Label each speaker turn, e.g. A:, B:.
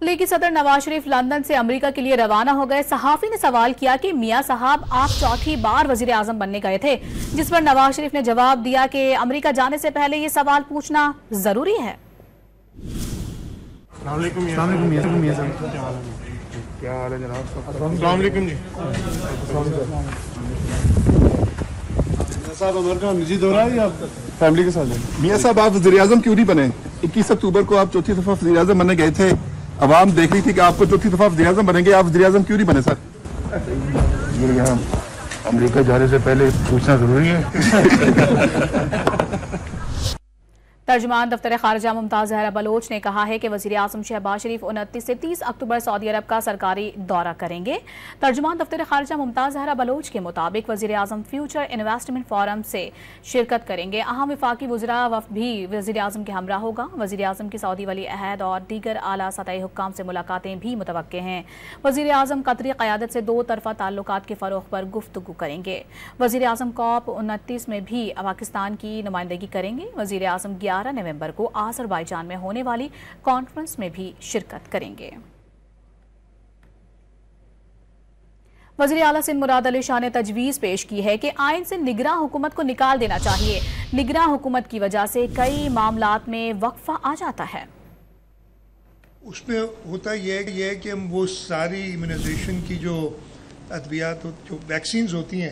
A: लीगी सदर नवाज शरीफ लंदन से अमेरिका के लिए रवाना हो गए। सहाफी ने सवाल किया कि मियां साहब आप चौथी बार वजीर आजम बनने गए थे, जिस पर नवाज शरीफ ने जवाब दिया कि अमेरिका जाने से पहले ये सवाल पूछना जरूरी है।
B: क्या हाल है जनाब? साहब अमेरिका निजी दौरा है या फैमिली के साथ?
C: मियां साहब आप वज़ीर आज़म क्यों नहीं बने? 21 अक्टूबर को आप चौथी दफा वज़ीर आज़म बनने गए थे। अवाम देख रही थी कि आपको चौथी दफा वज़ीर आज़म बनेंगे, आप वज़ीर आज़म क्यों नहीं बने सर?
B: ये यहाँ अमेरिका जाने से पहले पूछना जरूरी है।
A: तर्जुमान दफ्तर खारजा मुमताज ज़हरा बलोच ने कहा है कि वज़ीर आज़म शहबाज शरीफ 29 से 30 अक्टूबर सऊदी अरब का सरकारी दौरा करेंगे। तर्जुमान दफ्तर खारजा मुमताज ज़हरा बलोच के मुताबिक वज़ीर आज़म फ्यूचर इन्वेस्टमेंट फोरम से शिरकत करेंगे। अहम वफाकी वज़रा वफ़द भी वज़ीर आज़म के हमरा होगा। वज़ीर आज़म की सऊदी वली अहद और दीगर आला सतही हुक्काम से मुलाकातें भी मुतवक्के हैं। वज़ीर आज़म कतरी क़यादत से दो तरफ़ा ताल्लुकात के फ़रोग़ पर गुफ्तगू करेंगे। वज़ीर आज़म COP 29 में भी पाकिस्तान की नुमाइंदगी करेंगे। वज़ीर आज़म 11 नवंबर को आज़रबाईजान में होने वाली कॉन्फ्रेंस में भी शिरकत करेंगे। वज़ीर आला सिंध मुराद अली शाह ने तजवीज़ पेश की है कि आइन से निगरां हुकूमत को निकाल देना चाहिए। निगरां हुकूमत की वजह से कई मामलात में वक्फा आ जाता है।
D: उसमें होता यह है कि हम वो सारी इम्यूनाइजेशन की जो अद्वियात जो वैक्सीन्स होती हैं